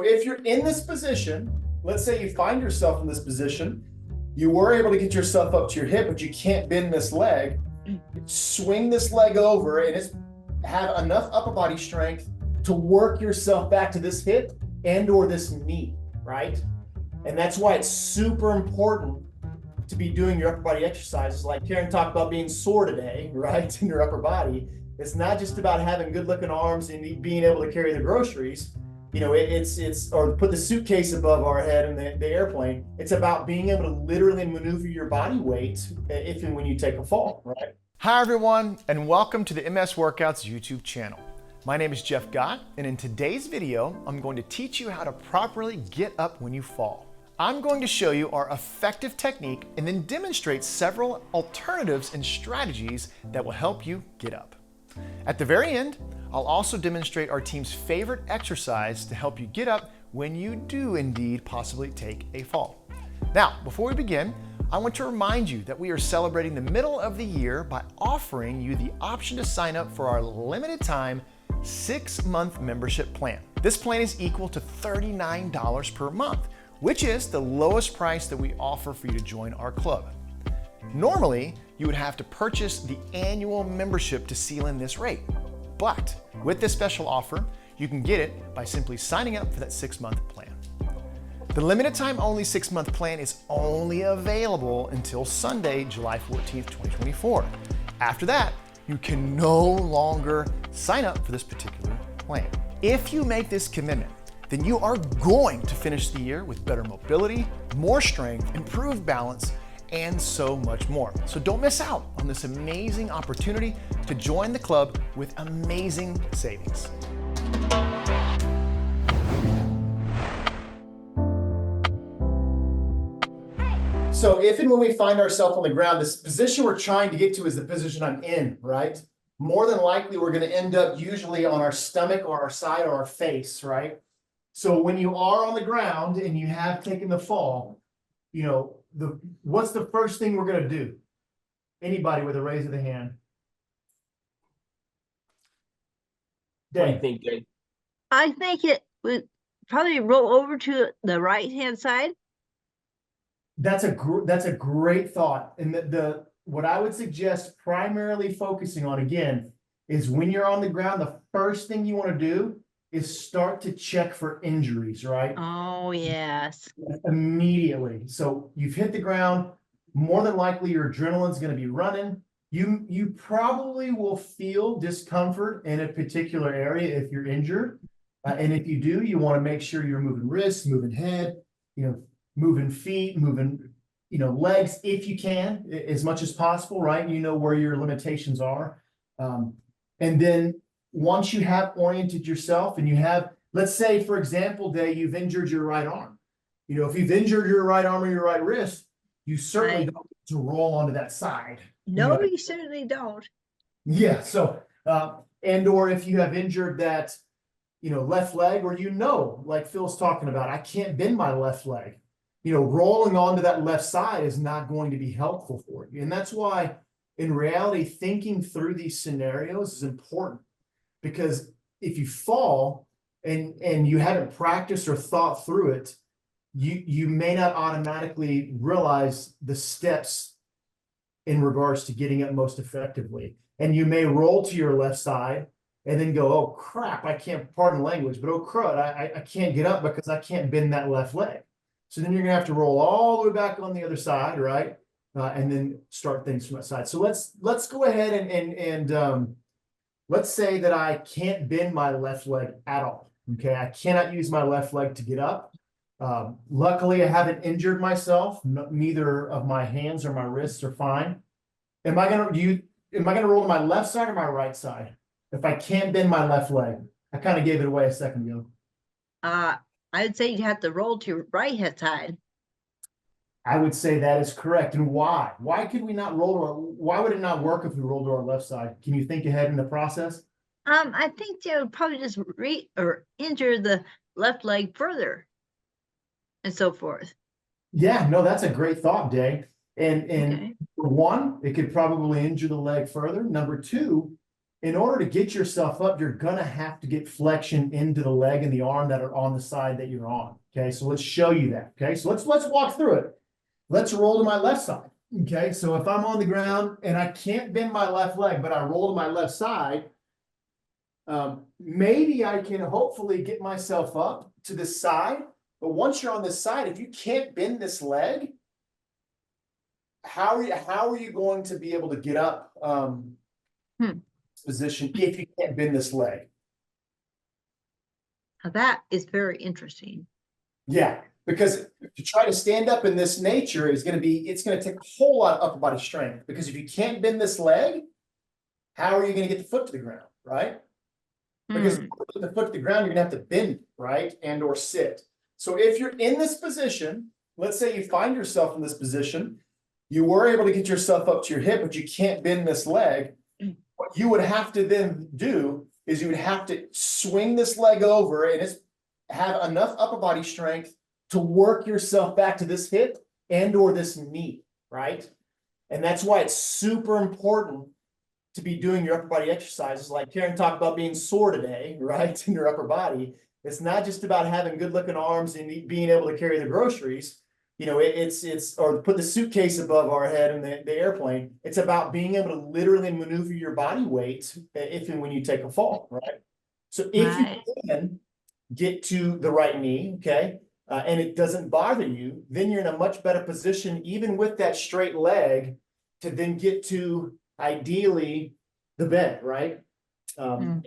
if you're in this position, let's say you find yourself in this position, you were able to get yourself up to your hip, but you can't bend this leg. Swing this leg over and it's have enough upper body strength to work yourself back to this hip and or this knee, right? And that's why it's super important to be doing your upper body exercises. Like Karen talked about being sore today, right? In your upper body. It's not just about having good looking arms and being able to carry the groceries. You know, it's or put the suitcase above our head in the airplane. It's about being able to literally maneuver your body weight if and when you take a fall, right? Hi everyone, and welcome to the MS Workouts YouTube channel. My name is Jeff Gott, and in today's video, I'm going to teach you how to properly get up when you fall. I'm going to show you our effective technique and then demonstrate several alternatives and strategies that will help you get up. At the very end, I'll also demonstrate our team's favorite exercise to help you get up when you do indeed possibly take a fall. Now, before we begin, I want to remind you that we are celebrating the middle of the year by offering you the option to sign up for our limited time 6-month membership plan. This plan is equal to $39 per month, which is the lowest price that we offer for you to join our club. Normally, you would have to purchase the annual membership to seal in this rate, but with this special offer, you can get it by simply signing up for that 6-month plan. The limited time only 6-month plan is only available until Sunday, July 14th, 2024. After that, you can no longer sign up for this particular plan. If you make this commitment, then you are going to finish the year with better mobility, more strength, improved balance, and so much more. So don't miss out on this amazing opportunity to join the club with amazing savings. So if and when we find ourselves on the ground, this position we're trying to get to is the position I'm in, right? More than likely, we're going to end up usually on our stomach or our side or our face, right? So when you are on the ground and you have taken the fall, you know, what's the first thing we're going to do? Anybody with a raise of the hand? What do you think, Dave? I think it would probably roll over to the right-hand side. That's a great thought. And the what I would suggest primarily focusing on again is when you're on the ground, the first thing you want to do is start to check for injuries, right? Oh, yes. Immediately. So you've hit the ground, more than likely your adrenaline's going to be running. You probably will feel discomfort in a particular area if you're injured. And if you do, you want to make sure you're moving wrists, moving head, moving feet, moving, legs if you can, as much as possible, right? You know where your limitations are. And then once you have oriented yourself and you have, let's say, for example, Dave, you've injured your right arm. If you've injured your right arm or your right wrist, you certainly don't get to roll onto that side. No, you certainly don't. Yeah. So, and or if you have injured that, left leg, or like Phil's talking about, I can't bend my left leg. Rolling onto that left side is not going to be helpful for you. And that's why, in reality, thinking through these scenarios is important. Because if you fall and you haven't practiced or thought through it, you may not automatically realize the steps in regards to getting up most effectively. And you may roll to your left side and then go, oh crap, I can't, pardon language, but oh crud, I can't get up because I can't bend that left leg. So then you're gonna have to roll all the way back on the other side, right? And then start things from that side. So let's go ahead and let's say that I can't bend my left leg at all. Okay, I cannot use my left leg to get up. Luckily, I haven't injured myself. Neither of my hands or my wrists are fine. Am I gonna roll to my left side or my right side if I can't bend my left leg? I kind of gave it away a second ago. I'd say you have to roll to your right hand side. I would say that is correct. And why? Why could we not why would it not work if we rolled to our left side? Can you think ahead in the process? I think they would probably just injure the left leg further and so forth. Yeah, no, that's a great thought, Day. And Okay. for one, it could probably injure the leg further. Number two, in order to get yourself up, you're gonna have to get flexion into the leg and the arm that are on the side that you're on. Okay, so let's show you that. Okay, so let's walk through it. Let's roll to my left side. Okay, so if I'm on the ground and I can't bend my left leg, but I roll to my left side, maybe I can hopefully get myself up to the side. But once you're on this side, if you can't bend this leg, how are you going to be able to get up position if you can't bend this leg? Now that is very interesting. Yeah, because to try to stand up in this nature is going to be, it's going to take a whole lot of upper body strength, because if you can't bend this leg, how are you going to get the foot to the ground, right? Because Hmm. if you put the foot to the ground, you're going to have to bend, right? And or sit. So if you're in this position, let's say you find yourself in this position, you were able to get yourself up to your hip, but you can't bend this leg. What you would have to then do is you would have to swing this leg over and have enough upper body strength to work yourself back to this hip and or this knee, right? And that's why it's super important to be doing your upper body exercises. Like Karen talked about being sore today, right? In your upper body. It's not just about having good looking arms and being able to carry the groceries. You know, it's or put the suitcase above our head in the airplane. It's about being able to literally maneuver your body weight if and when you take a fall, right? So if Right. you can get to the right knee, okay, and it doesn't bother you, then you're in a much better position, even with that straight leg, to then get to ideally the bed, right? And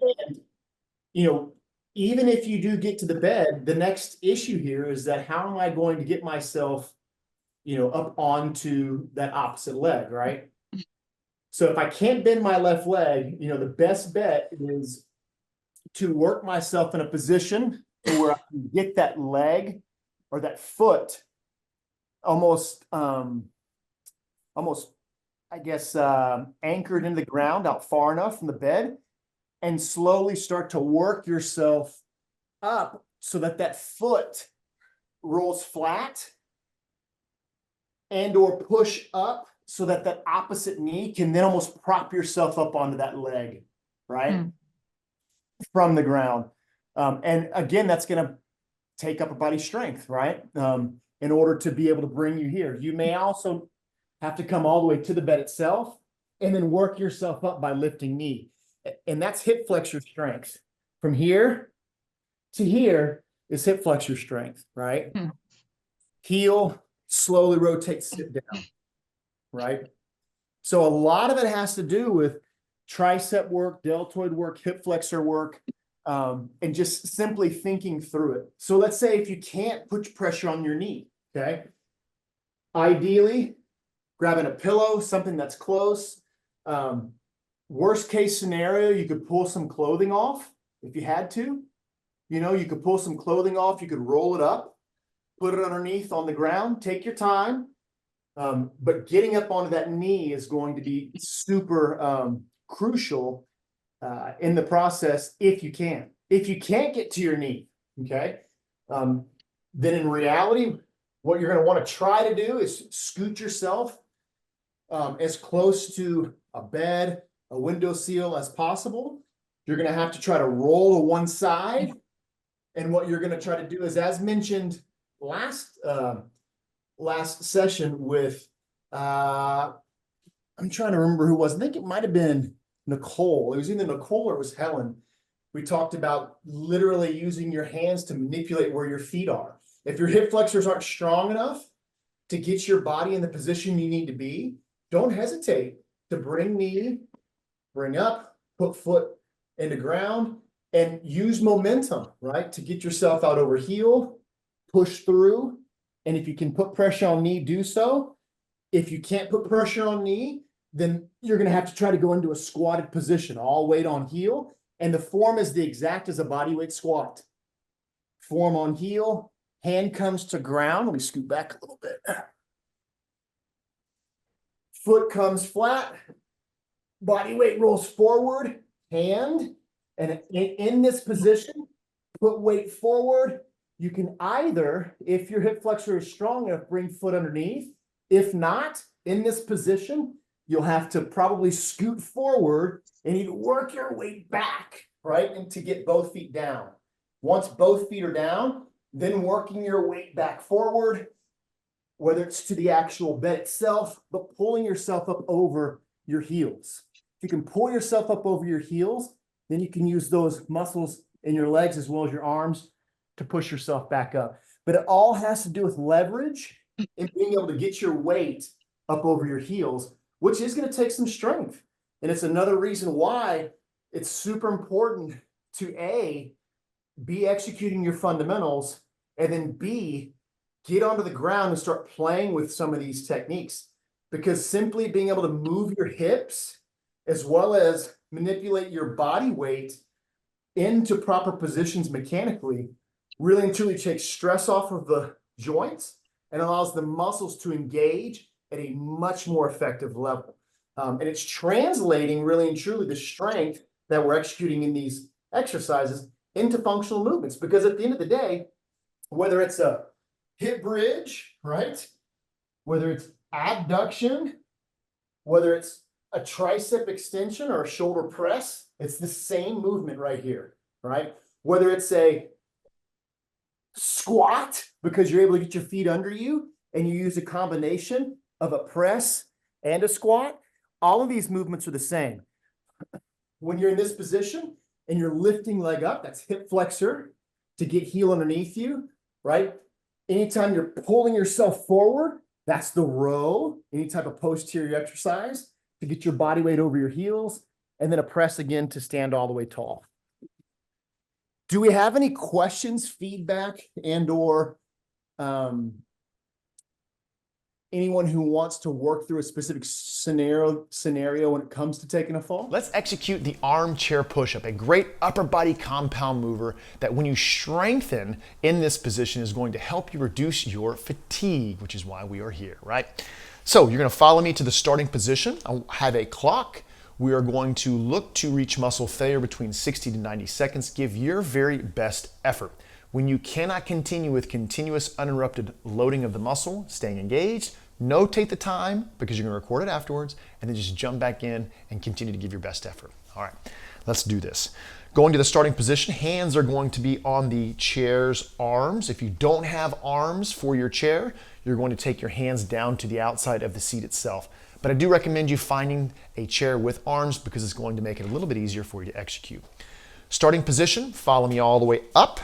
you know, even if you do get to the bed, the next issue here is that how am I going to get myself, you know, up onto that opposite leg, right? So if I can't bend my left leg, you know, the best bet is to work myself in a position where I can get that leg or that foot almost, I guess, anchored into the ground out far enough from the bed, and slowly start to work yourself up so that that foot rolls flat, and or push up so that that opposite knee can then almost prop yourself up onto that leg, right? From the ground. And again, that's going to take upper body strength, right? In order to be able to bring you here. You may also have to come all the way to the bed itself and then work yourself up by lifting knee. And that's hip flexor strength. From here to here is hip flexor strength, right? Heel, slowly rotate, sit down, right? So a lot of it has to do with tricep work, deltoid work, hip flexor work, and just simply thinking through it. So let's say if you can't put pressure on your knee, okay? Ideally, grabbing a pillow, something that's close. Worst case scenario, you could pull some clothing off if you had to. You know, you could pull some clothing off, you could roll it up, put it underneath on the ground, take your time. But getting up onto that knee is going to be super crucial in the process if you can. If you can't get to your knee, okay, then in reality, what you're going to want to try to do is scoot yourself as close to a bed, a window sill as possible. You're going to have to try to roll to one side. And what you're going to try to do is, as mentioned last session with, I'm trying to remember who it was. I think it might have been Nicole. It was either Nicole or it was Helen. We talked about literally using your hands to manipulate where your feet are. If your hip flexors aren't strong enough to get your body in the position you need to be, don't hesitate to bring knee, bring up, put foot into ground, and use momentum, right? To get yourself out over heel, push through. And if you can put pressure on knee, do so. If you can't put pressure on knee, then you're going to have to try to go into a squatted position, all weight on heel. And the form is the exact as a bodyweight squat. Form on heel, hand comes to ground. Let me scoot back a little bit. Foot comes flat, body weight rolls forward, hand, and in this position, put weight forward. You can either, if your hip flexor is strong enough, bring foot underneath. If not, in this position, you'll have to probably scoot forward and you work your way back, right? And to get both feet down. Once both feet are down, then working your weight back forward, whether it's to the actual bed itself, but pulling yourself up over your heels. If you can pull yourself up over your heels, then you can use those muscles in your legs as well as your arms to push yourself back up. But it all has to do with leverage and being able to get your weight up over your heels, which is going to take some strength. And it's another reason why it's super important to A, be executing your fundamentals, and then B, get onto the ground and start playing with some of these techniques. Because simply being able to move your hips as well as manipulate your body weight into proper positions mechanically really and truly takes stress off of the joints and allows the muscles to engage at a much more effective level. And it's translating really and truly the strength that we're executing in these exercises into functional movements. Because at the end of the day, whether it's a hip bridge, right? Whether it's abduction, whether it's a tricep extension or a shoulder press, it's the same movement right here, right? Whether it's a squat, because you're able to get your feet under you and you use a combination of a press and a squat, all of these movements are the same. When you're in this position and you're lifting leg up, that's hip flexor to get heel underneath you, right? Anytime you're pulling yourself forward, that's the row, any type of posterior exercise to get your body weight over your heels, and then a press again to stand all the way tall. Do we have any questions, feedback, and or anyone who wants to work through a specific scenario when it comes to taking a fall? Let's execute the armchair push-up, a great upper body compound mover that when you strengthen in this position is going to help you reduce your fatigue, which is why we are here, right? So you're gonna follow me to the starting position. I'll have a clock. We are going to look to reach muscle failure between 60 to 90 seconds. Give your very best effort. When you cannot continue with continuous uninterrupted loading of the muscle, staying engaged, notate the time because you're gonna record it afterwards, and then just jump back in and continue to give your best effort. All right, let's do this. Going to the starting position, hands are going to be on the chair's arms. If you don't have arms for your chair, you're going to take your hands down to the outside of the seat itself. But I do recommend you finding a chair with arms because it's going to make it a little bit easier for you to execute. Starting position, follow me all the way up.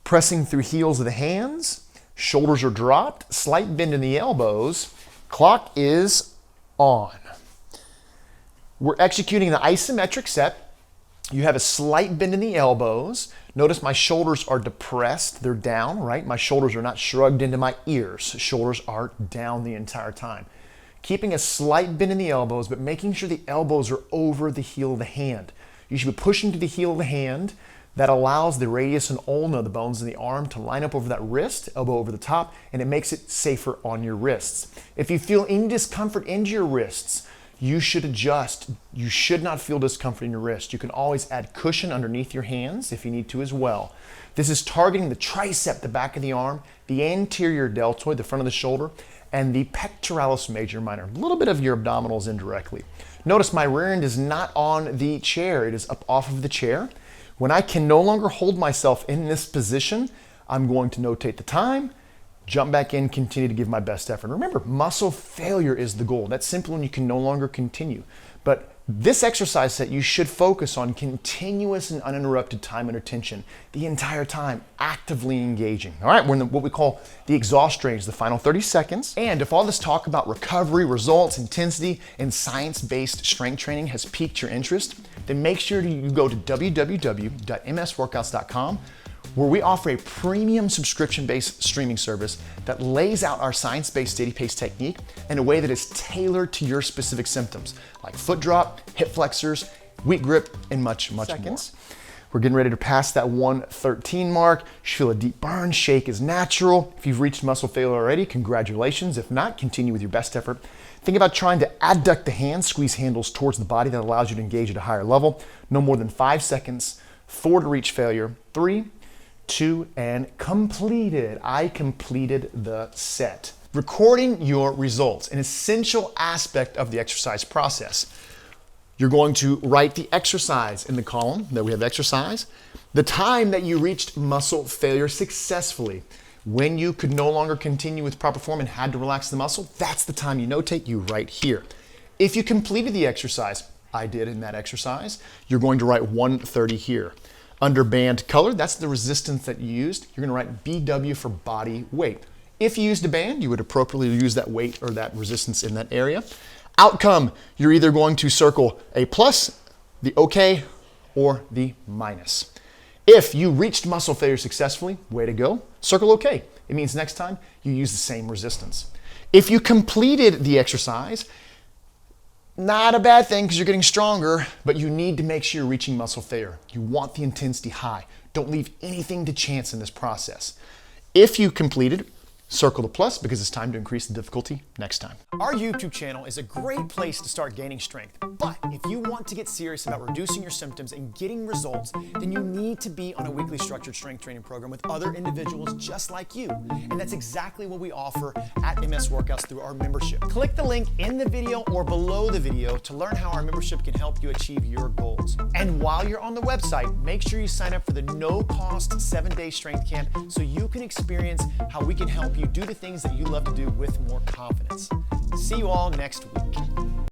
Pressing through heels of the hands, shoulders are dropped, slight bend in the elbows, clock is on. We're executing the isometric set. You have a slight bend in the elbows. Notice my shoulders are depressed, they're down, right? My shoulders are not shrugged into my ears. Shoulders are down the entire time. Keeping a slight bend in the elbows, but making sure the elbows are over the heel of the hand. You should be pushing to the heel of the hand. That allows the radius and ulna, the bones in the arm, to line up over that wrist, elbow over the top, and it makes it safer on your wrists. If you feel any discomfort in your wrists, you should adjust. You should not feel discomfort in your wrist. You can always add cushion underneath your hands if you need to as well. This is targeting the tricep, the back of the arm, the anterior deltoid, the front of the shoulder, and the pectoralis major minor, a little bit of your abdominals indirectly. Notice my rear end is not on the chair. It is up off of the chair. When I can no longer hold myself in this position, I'm going to notate the time, jump back in, continue to give my best effort. Remember, muscle failure is the goal. That's simply when you can no longer continue. But this exercise set, you should focus on continuous and uninterrupted time under tension the entire time, actively engaging. All right, we're in what we call the exhaust range, the final 30 seconds. And if all this talk about recovery, results, intensity, and science-based strength training has piqued your interest, then make sure you go to www.msworkouts.com, where we offer a premium subscription-based streaming service that lays out our science-based steady pace technique in a way that is tailored to your specific symptoms, like foot drop, hip flexors, weak grip, and much more. We're getting ready to pass that 113 mark. You feel a deep burn, shake is natural. If you've reached muscle failure already, congratulations. If not, continue with your best effort. Think about trying to adduct the hands, squeeze handles towards the body. That allows you to engage at a higher level. No more than 5 seconds. 4 to reach failure. 3, 2, and completed. I completed the set. Recording your results, an essential aspect of the exercise process. You're going to write the exercise in the column that we have exercise, the time that you reached muscle failure successfully. When you could no longer continue with proper form and had to relax the muscle, that's the time you notate, you write here. If you completed the exercise, I did in that exercise, you're going to write 130 here. Under band color, that's the resistance that you used. You're gonna write BW for body weight. If you used a band, you would appropriately use that weight or that resistance in that area. Outcome, you're either going to circle a plus, the okay, or the minus. If you reached muscle failure successfully, way to go, circle okay. It means next time you use the same resistance. If you completed the exercise, not a bad thing because you're getting stronger, but you need to make sure you're reaching muscle failure. You want the intensity high. Don't leave anything to chance in this process. If you completed, circle the plus because it's time to increase the difficulty next time. Our YouTube channel is a great place to start gaining strength, but if you want to get serious about reducing your symptoms and getting results, then you need to be on a weekly structured strength training program with other individuals just like you. And that's exactly what we offer at MS Workouts through our membership. Click the link in the video or below the video to learn how our membership can help you achieve your goals. And while you're on the website, make sure you sign up for the no-cost 7-day strength camp so you can experience how we can help you do the things that you love to do with more confidence. See you all next week.